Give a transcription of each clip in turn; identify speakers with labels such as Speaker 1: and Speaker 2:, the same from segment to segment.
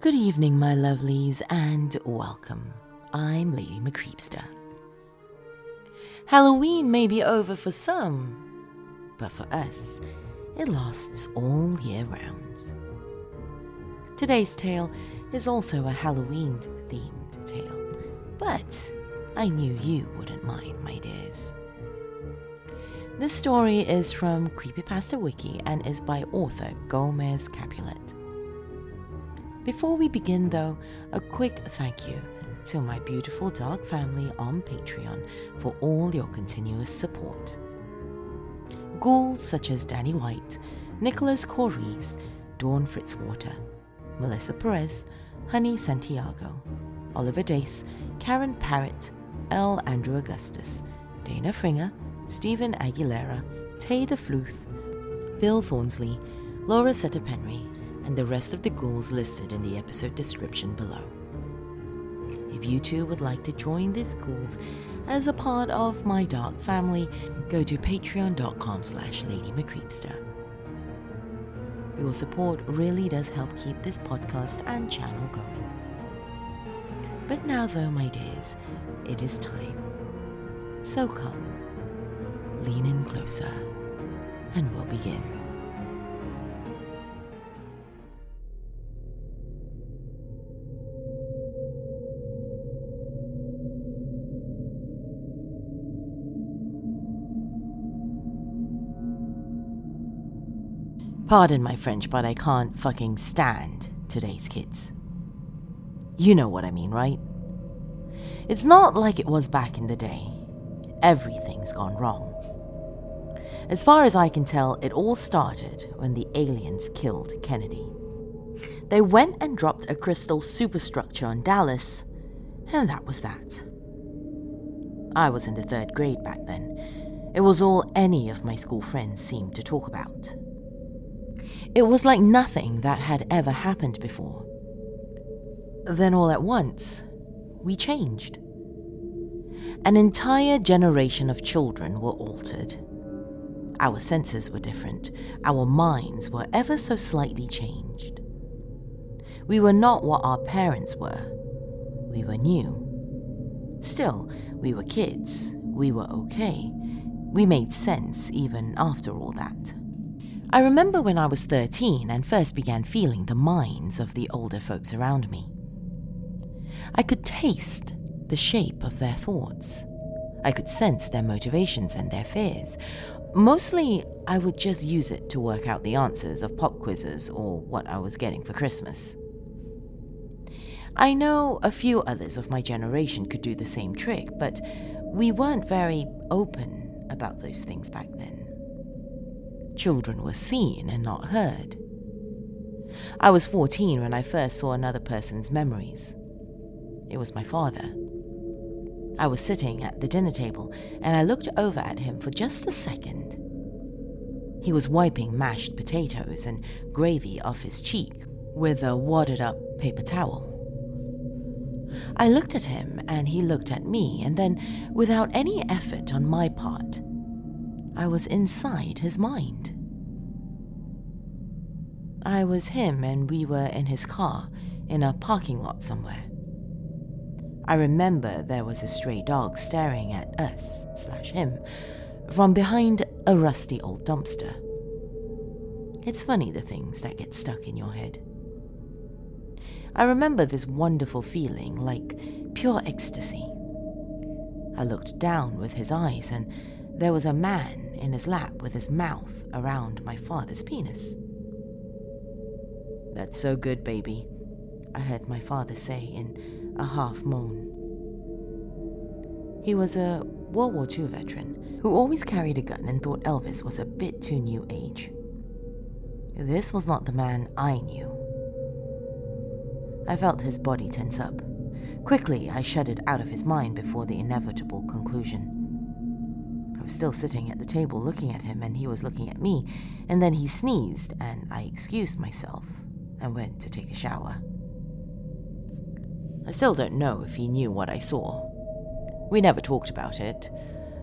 Speaker 1: Good evening, my lovelies, and welcome. I'm Lady Creepypasta. Halloween may be over for some, but for us, it lasts all year round. Today's tale is also a Halloween-themed tale, but I knew you wouldn't mind, my dears. This story is from Creepypasta Wiki and is by author Gomez Capulet. Before we begin though, a quick thank you to my beautiful dark family on Patreon for all your continuous support. Ghouls such as Danny White, Nicholas Corries, Dawn Fritzwater, Melissa Perez, Honey Santiago, Oliver Dace, Karen Parrott, L. Andrew Augustus, Dana Fringer, Stephen Aguilera, Tay the Fluth, Bill Thornsley, Laura Setter-Penry, and the rest of the ghouls listed in the episode description below. If you too would like to join these ghouls as a part of my dark family, go to patreon.com/LadyMcCreepypasta. Your support really does help keep this podcast and channel going. But now though, my dears, it is time. So come, lean in closer, and we'll begin. Pardon my French, but I can't fucking stand today's kids. You know what I mean, right? It's not like it was back in the day. Everything's gone wrong. As far as I can tell, it all started when the aliens killed Kennedy. They went and dropped a crystal superstructure on Dallas, and that was that. I was in the 3rd grade back then. It was all any of my school friends seemed to talk about. It was like nothing that had ever happened before. Then all at once, we changed. An entire generation of children were altered. Our senses were different. Our minds were ever so slightly changed. We were not what our parents were. We were new. Still, we were kids. We were okay. We made sense even after all that. I remember when I was 13 and first began feeling the minds of the older folks around me. I could taste the shape of their thoughts. I could sense their motivations and their fears. Mostly, I would just use it to work out the answers of pop quizzes or what I was getting for Christmas. I know a few others of my generation could do the same trick, but we weren't very open about those things back then. Children were seen and not heard. I was 14 when I first saw another person's memories. It was my father. I was sitting at the dinner table and I looked over at him for just a second. He was wiping mashed potatoes and gravy off his cheek with a wadded up paper towel. I looked at him and he looked at me, and then, without any effort on my part, I was inside his mind. I was him and we were in his car in a parking lot somewhere. I remember there was a stray dog staring at us/him from behind a rusty old dumpster. It's funny the things that get stuck in your head. I remember this wonderful feeling like pure ecstasy. I looked down with his eyes and there was a man in his lap with his mouth around my father's penis. "That's so good, baby," I heard my father say in a half moan. He was a World War II veteran who always carried a gun and thought Elvis was a bit too new age. This was not the man I knew. I felt his body tense up. Quickly, I shuddered out of his mind before the inevitable conclusion. I was still sitting at the table looking at him, and he was looking at me, and then he sneezed, and I excused myself and went to take a shower. I still don't know if he knew what I saw. We never talked about it.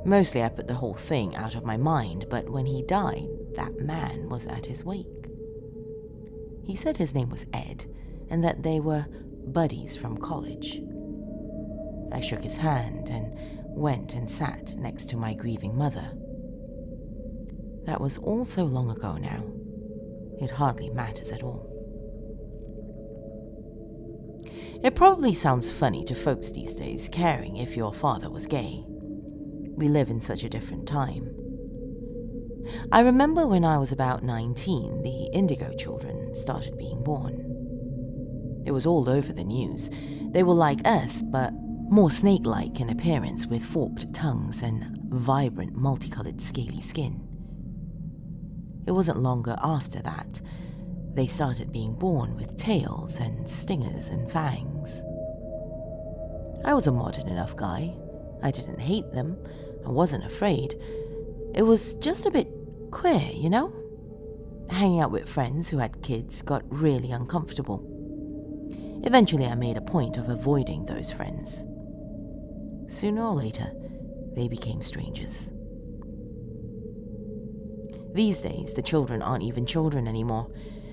Speaker 1: Mostly I put the whole thing out of my mind, but when he died, that man was at his wake. He said his name was Ed, and that they were buddies from college. I shook his hand and went and sat next to my grieving mother. That was all so long ago now, it hardly matters at all. It probably sounds funny to folks these days, caring if your father was gay. We live in such a different time. I remember when I was about 19, the Indigo children started being born. It was all over the news. They were like us, but more snake-like in appearance, with forked tongues and vibrant, multicolored, scaly skin. It wasn't longer after that they started being born with tails and stingers and fangs. I was a modern enough guy. I didn't hate them. I wasn't afraid. It was just a bit queer, you know? Hanging out with friends who had kids got really uncomfortable. Eventually, I made a point of avoiding those friends. Sooner or later, they became strangers. These days, the children aren't even children anymore.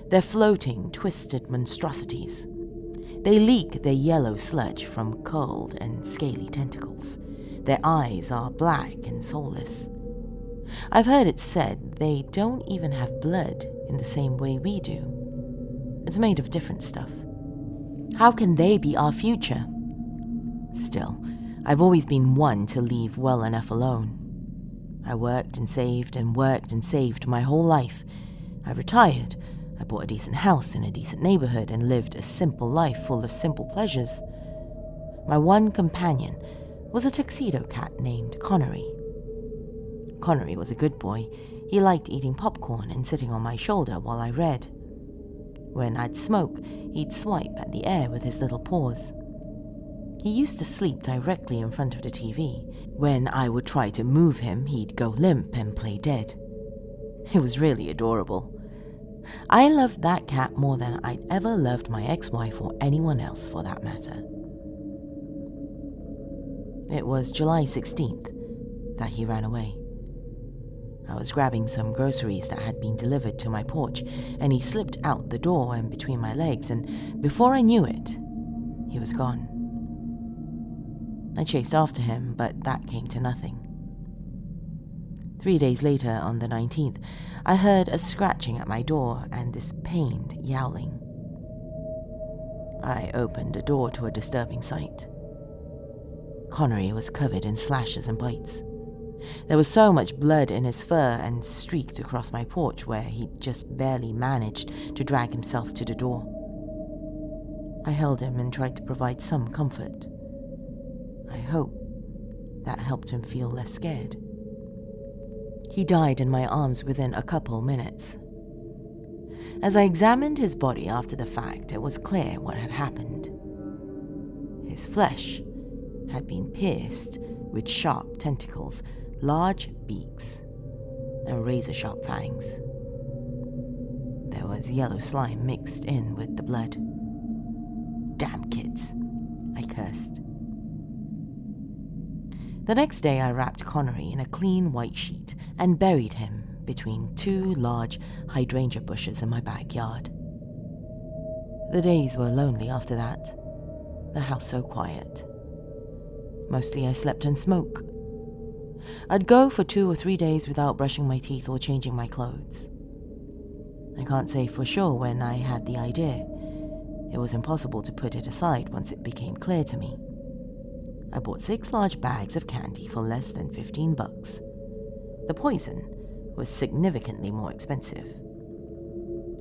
Speaker 1: They're floating, twisted monstrosities. They leak their yellow sludge from curled and scaly tentacles. Their eyes are black and soulless. I've heard it said they don't even have blood in the same way we do. It's made of different stuff. How can they be our future? Still, I've always been one to leave well enough alone. I worked and saved my whole life. I retired. I bought a decent house in a decent neighborhood and lived a simple life full of simple pleasures. My one companion was a tuxedo cat named Connery. Connery was a good boy. He liked eating popcorn and sitting on my shoulder while I read. When I'd smoke, he'd swipe at the air with his little paws. He used to sleep directly in front of the TV. When I would try to move him, he'd go limp and play dead. It was really adorable. I loved that cat more than I'd ever loved my ex-wife or anyone else for that matter. It was July 16th that he ran away. I was grabbing some groceries that had been delivered to my porch, and he slipped out the door and between my legs, and before I knew it, he was gone. I chased after him, but that came to nothing. 3 days later, on the 19th, I heard a scratching at my door and this pained yowling. I opened the door to a disturbing sight. Connery was covered in slashes and bites. There was so much blood in his fur and streaked across my porch where he'd just barely managed to drag himself to the door. I held him and tried to provide some comfort. I hope that helped him feel less scared. He died in my arms within a couple minutes. As I examined his body after the fact, it was clear what had happened. His flesh had been pierced with sharp tentacles, large beaks, and razor-sharp fangs. There was yellow slime mixed in with the blood. Damn kids, I cursed. The next day I wrapped Connery in a clean white sheet and buried him between 2 large hydrangea bushes in my backyard. The days were lonely after that, the house so quiet. Mostly I slept and smoked. I'd go for 2 or 3 days without brushing my teeth or changing my clothes. I can't say for sure when I had the idea. It was impossible to put it aside once it became clear to me. I bought 6 large bags of candy for less than $15. The poison was significantly more expensive.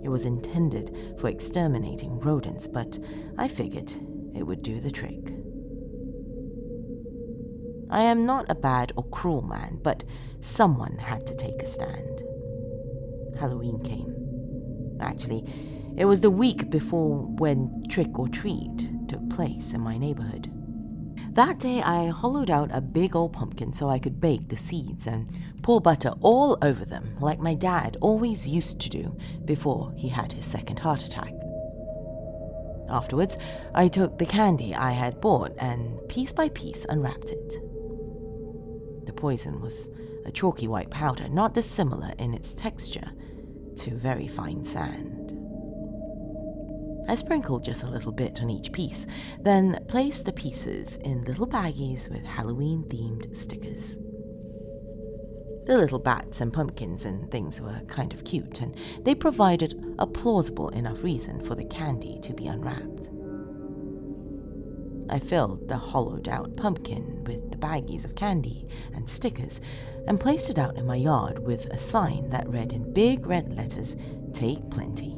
Speaker 1: It was intended for exterminating rodents, but I figured it would do the trick. I am not a bad or cruel man, but someone had to take a stand. Halloween came. Actually, it was the week before when Trick or Treat took place in my neighborhood. That day, I hollowed out a big old pumpkin so I could bake the seeds and pour butter all over them like my dad always used to do before he had his second heart attack. Afterwards, I took the candy I had bought and piece by piece unwrapped it. The poison was a chalky white powder, not dissimilar in its texture to very fine sand. I sprinkled just a little bit on each piece, then placed the pieces in little baggies with Halloween-themed stickers. The little bats and pumpkins and things were kind of cute, and they provided a plausible enough reason for the candy to be unwrapped. I filled the hollowed-out pumpkin with the baggies of candy and stickers and placed it out in my yard with a sign that read in big red letters, "Take plenty."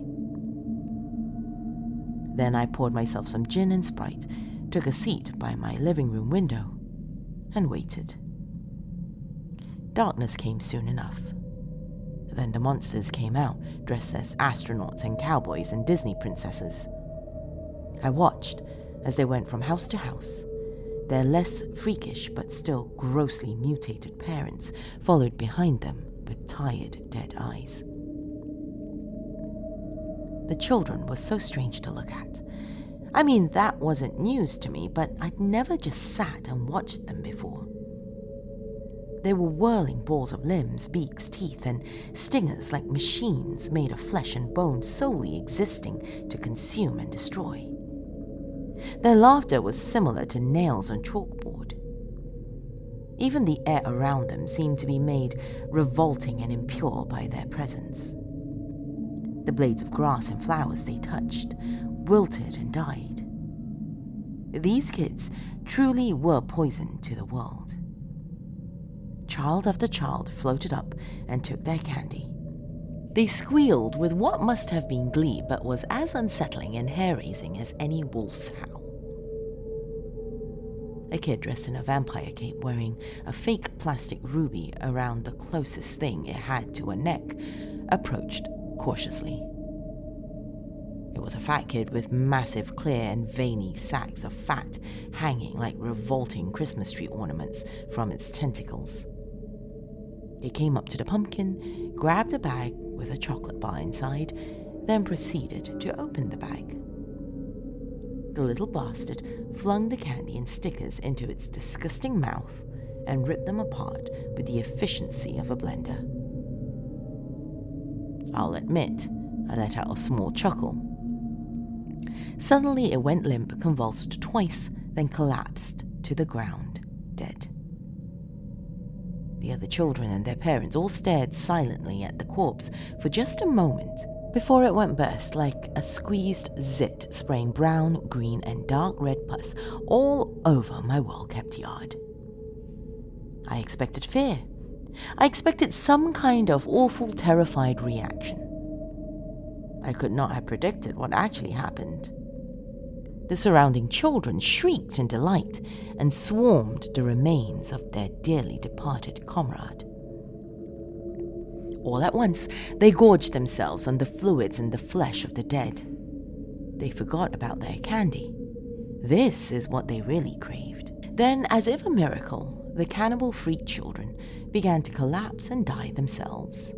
Speaker 1: Then I poured myself some gin and Sprite, took a seat by my living room window, and waited. Darkness came soon enough. Then the monsters came out, dressed as astronauts and cowboys and Disney princesses. I watched as they went from house to house. Their less freakish but still grossly mutated parents followed behind them with tired, dead eyes. The children were so strange to look at. I mean, that wasn't news to me, but I'd never just sat and watched them before. They were whirling balls of limbs, beaks, teeth, and stingers like machines made of flesh and bone solely existing to consume and destroy. Their laughter was similar to nails on chalkboard. Even the air around them seemed to be made revolting and impure by their presence. The blades of grass and flowers they touched wilted and died. These kids truly were poison to the world. Child after child floated up and took their candy. They squealed with what must have been glee but was as unsettling and hair-raising as any wolf's howl. A kid dressed in a vampire cape wearing a fake plastic ruby around the closest thing it had to a neck approached cautiously. It was a fat kid with massive clear and veiny sacks of fat hanging like revolting Christmas tree ornaments from its tentacles. It came up to the pumpkin, grabbed a bag with a chocolate bar inside, then proceeded to open the bag. The little bastard flung the candy and stickers into its disgusting mouth and ripped them apart with the efficiency of a blender. I'll admit, I let out a small chuckle. Suddenly it went limp, convulsed twice, then collapsed to the ground, dead. The other children and their parents all stared silently at the corpse for just a moment before it went burst like a squeezed zit, spraying brown, green, and dark red pus all over my well-kept yard. I expected fear. I expected some kind of awful, terrified reaction. I could not have predicted what actually happened. The surrounding children shrieked in delight and swarmed the remains of their dearly departed comrade. All at once, they gorged themselves on the fluids and the flesh of the dead. They forgot about their candy. This is what they really craved. Then, as if a miracle, the cannibal freak children began to collapse and die themselves.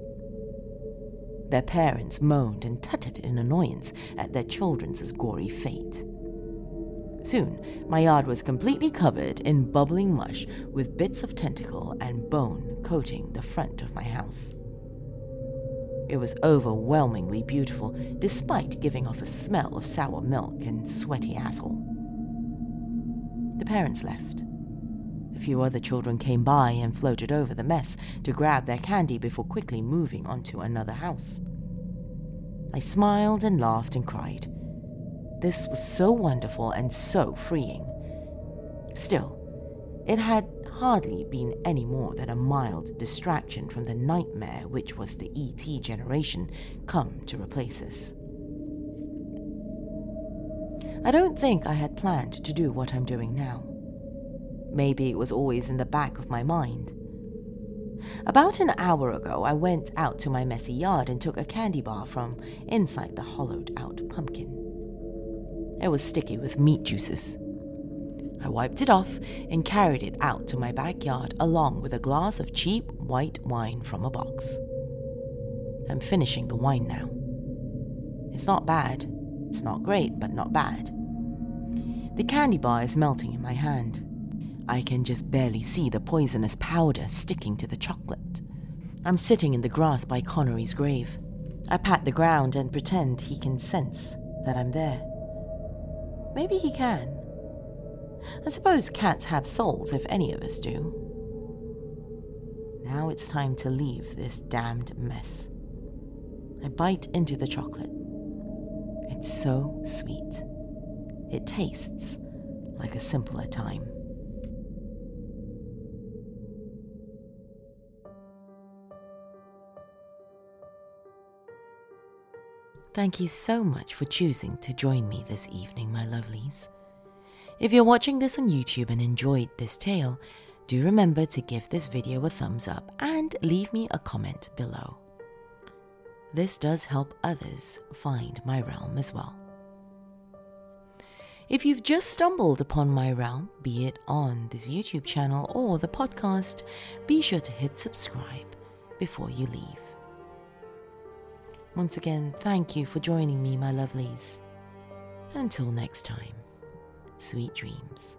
Speaker 1: Their parents moaned and tutted in annoyance at their children's gory fate. Soon, my yard was completely covered in bubbling mush with bits of tentacle and bone coating the front of my house. It was overwhelmingly beautiful, despite giving off a smell of sour milk and sweaty asshole. The parents left. A few other children came by and floated over the mess to grab their candy before quickly moving on to another house. I smiled and laughed and cried. This was so wonderful and so freeing. Still, it had hardly been any more than a mild distraction from the nightmare which was the ET generation come to replace us. I don't think I had planned to do what I'm doing now. Maybe it was always in the back of my mind. About an hour ago, I went out to my messy yard and took a candy bar from inside the hollowed-out pumpkin. It was sticky with meat juices. I wiped it off and carried it out to my backyard along with a glass of cheap white wine from a box. I'm finishing the wine now. It's not bad. It's not great, but not bad. The candy bar is melting in my hand. I can just barely see the poisonous powder sticking to the chocolate. I'm sitting in the grass by Connery's grave. I pat the ground and pretend he can sense that I'm there. Maybe he can. I suppose cats have souls if any of us do. Now it's time to leave this damned mess. I bite into the chocolate. It's so sweet. It tastes like a simpler time. Thank you so much for choosing to join me this evening, my lovelies. If you're watching this on YouTube and enjoyed this tale, do remember to give this video a thumbs up and leave me a comment below. This does help others find my realm as well. If you've just stumbled upon my realm, be it on this YouTube channel or the podcast, be sure to hit subscribe before you leave. Once again, thank you for joining me, my lovelies. Until next time, sweet dreams.